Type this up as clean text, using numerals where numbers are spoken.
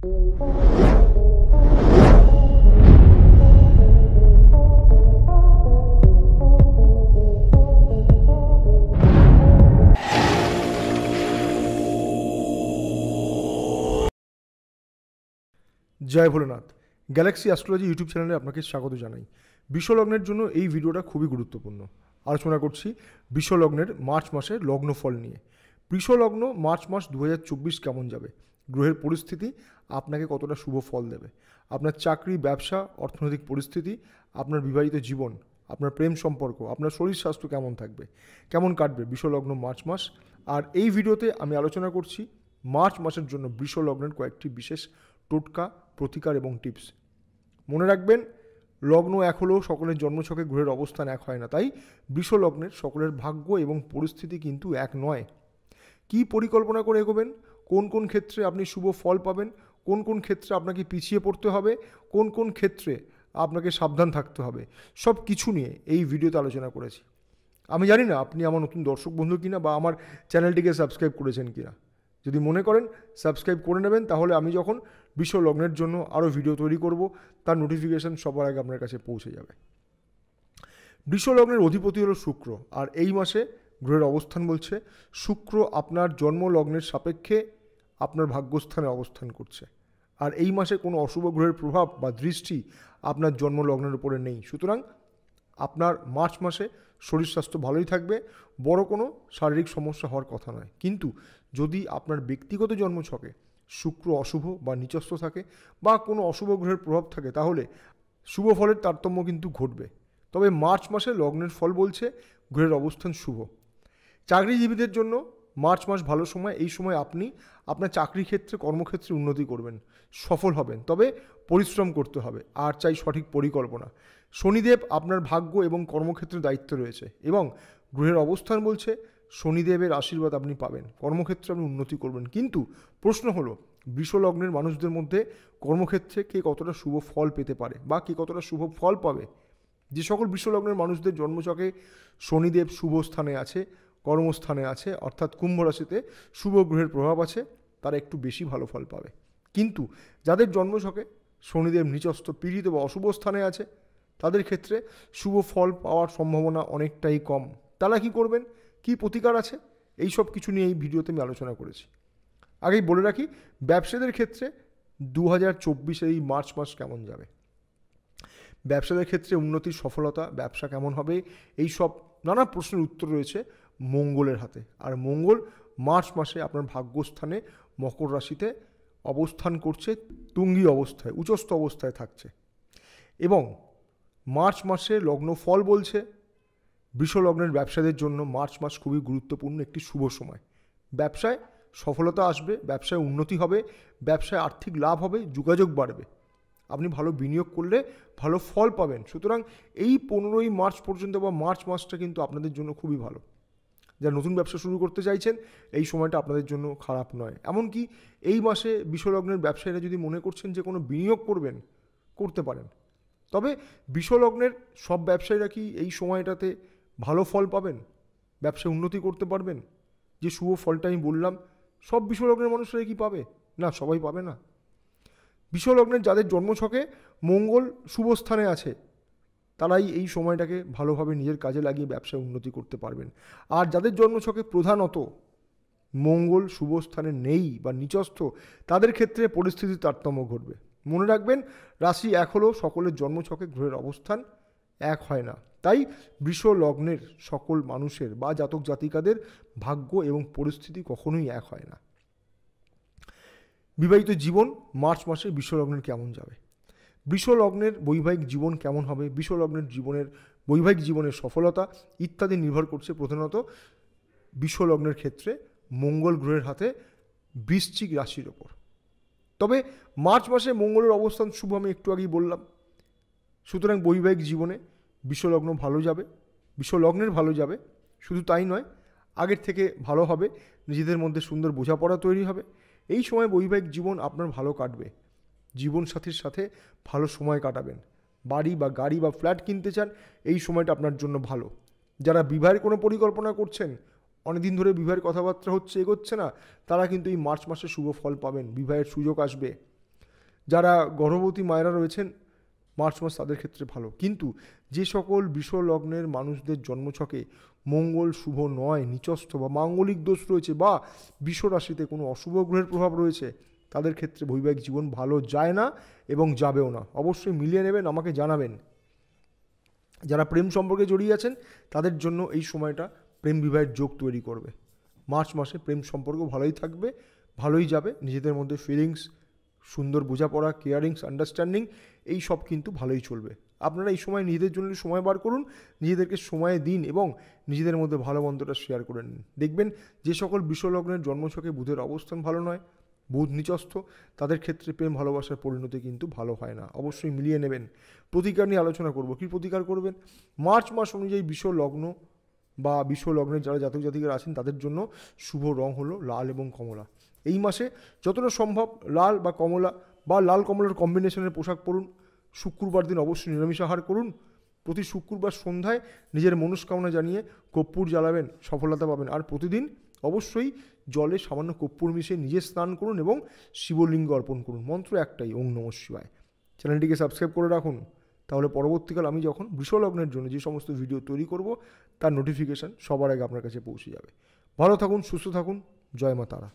জয় Bholenath. Galaxy astrology YouTube চ্যানেলে আপনাকে স্বাগত জানাই। বিশ্বলগ্নের জন্য এই ভিডিওটা খুবই গুরুত্বপূর্ণ। আলোচনা করছি বিশ্বলগ্নের মার্চ মাসের লগ্নফল নিয়ে। বৃষলগ্ন মার্চ মাস 2024 কেমন যাবে, গ্রহের পরিস্থিতি আপনাকে কতটা শুভ ফল দেবে, আপনার চাকরি, ব্যবসা, অর্থনৈতিক পরিস্থিতি, আপনার বিবাহিত জীবন, আপনার প্রেম সম্পর্ক, আপনার শরীর স্বাস্থ্য কেমন থাকবে, কেমন কাটবে বিশ্বলগ্ন মার্চ মাস। আর এই ভিডিওতে আমি আলোচনা করছি মার্চ মাসের জন্য বৃষলগ্নের কয়েকটি বিশেষ টোটকা, প্রতিকার এবং টিপস। মনে রাখবেন, লগ্ন এক হলেও সকলের জন্মছকে গ্রহের অবস্থান এক হয় না। তাই বৃষলগ্নের সকলের ভাগ্য এবং পরিস্থিতি কিন্তু এক নয়। কি পরিকল্পনা করে এগোবেন, কোন কোন ক্ষেত্রে আপনি শুভ ফল পাবেন, কোন কোন ক্ষেত্রে আপনাকে পিছিয়ে পড়তে হবে, কোন কোন ক্ষেত্রে আপনাকে সাবধান থাকতে হবে, সব কিছু নিয়ে এই ভিডিওতে আলোচনা করেছি। আমি জানি না আপনি আমার নতুন দর্শক বন্ধু কিনা বা আমার চ্যানেলটিকে সাবস্ক্রাইব করেছেন কিনা। যদি মনে করেন সাবস্ক্রাইব করে নেবেন, তাহলে আমি যখন বিশ্বলগ্নের জন্য আরও ভিডিও তৈরি করব তার নোটিফিকেশান সবার আগে আপনার কাছে পৌঁছে যাবে। বৃষলগ্নের অধিপতি হলো শুক্র, আর এই মাসে গ্রহের অবস্থান বলছে শুক্র আপনার জন্মলগ্নের সাপেক্ষে আপনার ভাগ্যস্থানে অবস্থান করছে। আর এই মাসে কোনো অশুভ গ্রহের প্রভাব বা দৃষ্টি আপনার জন্মলগ্নের উপরে নেই। সুতরাং আপনার মার্চ মাসে শরীর স্বাস্থ্য ভালোই থাকবে, বড় কোনো শারীরিক সমস্যা হওয়ার কথা নয়। কিন্তু যদি আপনার ব্যক্তিগত জন্মছকে শুক্র অশুভ বা নিচস্থ থাকে বা কোনো অশুভ গ্রহের প্রভাব থাকে, তাহলে শুভ ফলের তারতম্য কিন্তু ঘটবে। তবে মার্চ মাসে লগ্নের ফল বলছে গ্রহের অবস্থান শুভ। চাকরিজীবীদের জন্য মার্চ মাস ভালো সময়। এই সময় আপনি আপনার চাকরি ক্ষেত্রে, কর্মক্ষেত্রে উন্নতি করবেন, সফল হবেন। তবে পরিশ্রম করতে হবে, আর চাই সঠিক পরিকল্পনা। শনিদেব আপনার ভাগ্য এবং কর্মক্ষেত্রে দায়িত্ব রয়েছে এবং গ্রহের অবস্থান বলছে শনিদেবের আশীর্বাদ আপনি পাবেন, কর্মক্ষেত্রে আপনি উন্নতি করবেন। কিন্তু প্রশ্ন হলো, বৃষলগ্নের মানুষদের মধ্যে কর্মক্ষেত্রে কে কতটা শুভ ফল পেতে পারে বা কে কতটা শুভ ফল পাবে। যে সকল বৃষলগ্নের মানুষদের জন্মছকে শনিদেব শুভ স্থানে আছে, কর্মস্থানে আছে, অর্থাৎ কুম্ভ রাশিতে শুভ গ্রহের প্রভাব আছে, তারা একটু বেশি ভালো ফল পাবে। কিন্তু যাদের জন্মছকে শনিদেব নিচস্থ, পীড়িত বা অশুভ স্থানে আছে, তাদের ক্ষেত্রে শুভ ফল পাওয়ার সম্ভাবনা অনেকটাই কম। তারা কি করবেন, কি প্রতিকার আছে, এই সব কিছু নিয়ে এই ভিডিওতে আমি আলোচনা করেছি। আগেই বলে রাখি, ব্যবসাদের ক্ষেত্রে 2024 এই মার্চ মাস কেমন যাবে। ব্যবসাদের ক্ষেত্রে উন্নতির সফলতা, ব্যবসা কেমন হবে, এই সব নানা প্রশ্নের উত্তর রয়েছে মঙ্গলের হাতে। আর মঙ্গল মার্চ মাসে আপনার ভাগ্যস্থানে মকর রাশিতে অবস্থান করছে, তুঙ্গি অবস্থায়, উচ্চস্থ অবস্থায় থাকছে। এবং মার্চ মাসে লগ্ন ফল বলছে বৃষলগ্নের ব্যবসাদের জন্য মার্চ মাস খুবই গুরুত্বপূর্ণ একটি শুভ সময়। ব্যবসায় সফলতা আসবে, ব্যবসায় উন্নতি হবে, ব্যবসায় আর্থিক লাভ হবে, যোগাযোগ বাড়বে, আপনি ভালো বিনিয়োগ করলে ভালো ফল পাবেন। সুতরাং এই 15ই মার্চ পর্যন্ত বা মার্চ মাসটা কিন্তু আপনাদের জন্য খুবই ভালো। যারা নতুন ব্যবসা শুরু করতে চাইছেন, এই সময়টা আপনাদের জন্য খারাপ নয়। এমনকি এই মাসে বৃষলগ্নের ব্যবসায়ীরা যদি মনে করছেন যে কোনো বিনিয়োগ করবেন, করতে পারেন। তবে বৃষলগ্নের সব ব্যবসায়ীরা কি এই সময়টাতে ভালো ফল পাবেন, ব্যবসায় উন্নতি করতে পারবেন? যে শুভ ফলটা আমি বললাম, সব বৃষলগ্নের মানুষরাই কি পাবে? না, সবাই পাবে না। বৃষলগ্নের যাদের জন্মছকে মঙ্গল শুভ স্থানে আছে, তারাই এই সময়টাকে ভালোভাবে নিজের কাজে লাগিয়ে ব্যবসায় উন্নতি করতে পারবেন। আর যাদের জন্মছকে প্রধানত মঙ্গল শুভ স্থানে নেই বা নিচস্থ, তাদের ক্ষেত্রে পরিস্থিতির তারতম্য ঘটবে। মনে রাখবেন, রাশি এক হলেও সকলের জন্মছকে গ্রহের অবস্থান এক হয় না। তাই বৃষলগ্নের সকল মানুষের বা জাতক জাতিকাদের ভাগ্য এবং পরিস্থিতি কখনোই এক হয় না। বিবাহিত জীবন মার্চ মাসে বৃষলগ্নের কেমন যাবে, বৃষলগ্নের বৈবাহিক জীবন কেমন হবে, বৃষলগ্নের বৈবাহিক জীবনের সফলতা ইত্যাদি নির্ভর করছে প্রধানত বৃষলগ্নের ক্ষেত্রে মঙ্গল গ্রহের হাতে বৃশ্চিক রাশির ওপর। তবে মার্চ মাসে মঙ্গলের অবস্থান শুভ, আমি একটু আগেই বললাম। সুতরাং বৈবাহিক জীবনে বৃষলগ্ন ভালো যাবে, বৃষলগ্নের ভালো যাবে। শুধু তাই নয়, আগের থেকে ভালো হবে, নিজেদের মধ্যে সুন্দর বোঝাপড়া তৈরি হবে। এই সময় বৈবাহিক জীবন আপনার ভালো কাটবে, জীবনসাথীর সাথে ভালো সময় কাটাবেন। বাড়ি বা গাড়ি বা ফ্ল্যাট কিনতে চান, এই সময়টা আপনার জন্য ভালো। যারা বিবাহের কোনো পরিকল্পনা করছেন, অনেকদিন ধরে বিবাহের কথাবার্তা হচ্ছে, এগোচ্ছে না, তারা কিন্তু এই মার্চ মাসে শুভ ফল পাবেন, বিবাহের সুযোগ আসবে। যারা গর্ভবতী মায়েরা রয়েছেন মার্চ মাস তাদের ক্ষেত্রে ভালো, কিন্তু যে সকল বৃষ লগ্নের মানুষদের জন্মছকে মঙ্গল শুভ নয়, নিচস্থ বা মাঙ্গলিক দোষ রয়েছে বা বৃষ রাশিতে কোনো অশুভ গ্রহের প্রভাব রয়েছে, তাদের ক্ষেত্রে বৈবাহিক জীবন ভালো যায় না এবং যাবেও না। অবশ্যই মিলিয়ে নেবেন, আমাকে জানাবেন। যারা প্রেম সম্পর্কে জড়িয়ে আছেন তাদের জন্য এই সময়টা প্রেম বিবাহের যোগ তৈরি করবে। মার্চ মাসে প্রেম সম্পর্ক ভালোই থাকবে, ভালোই যাবে, নিজেদের মধ্যে ফিলিংস, সুন্দর বোঝাপড়া, কেয়ারিংস, আন্ডারস্ট্যান্ডিং এই সব কিন্তু ভালোই চলবে। আপনারা এই সময় নিজেদের জন্য সময় বার করুন, নিজেদেরকে সময় দিন এবং নিজেদের মধ্যে ভালো মন্দটা শেয়ার করে নিন। দেখবেন যে সকল বৃষলগ্নের জন্মছকে বুধের অবস্থান ভালো নয়, বুধ নিচস্থ, তাদের ক্ষেত্রে প্রেম ভালোবাসার পরিণতি কিন্তু ভালো হয় না। অবশ্যই মিলিয়ে নেবেন। প্রতিকার নিয়ে আলোচনা করব। কী প্রতিকার করবেন? মার্চ মাস অনুযায়ী বৃষলগ্ন বা বৃষলগ্নের যারা জাতক জাতিকারা আছেন তাদের জন্য শুভ রং হলো লাল এবং কমলা। এই মাসে যতটা সম্ভব লাল বা কমলা বা লাল কমলার কম্বিনেশনের পোশাক পরুন। শুক্রবার দিন অবশ্যই নিরামিষ আহার করুন। প্রতি শুক্রবার সন্ধ্যায় নিজের মনস্কামনা জানিয়ে কর্পূর জ্বালাবেন, সফলতা পাবেন। আর প্রতিদিন অবশ্যই জলে সামান্য কর্পূর মিশিয়ে নিজে স্নান করুন এবং শিবলিঙ্গ অর্পণ করুন। মন্ত্র একটাই, ওং নমঃ শিবায়। চ্যানেলটিকে সাবস্ক্রাইব করে রাখুন, তাহলে পরবর্তীকাল আমি যখন বৃষলগ্নের জন্য যে সমস্ত ভিডিও তৈরি করব তার নোটিফিকেশান সবার আগে আপনার কাছে পৌঁছে যাবে। ভালো থাকুন, সুস্থ থাকুন, জয় মা তারা।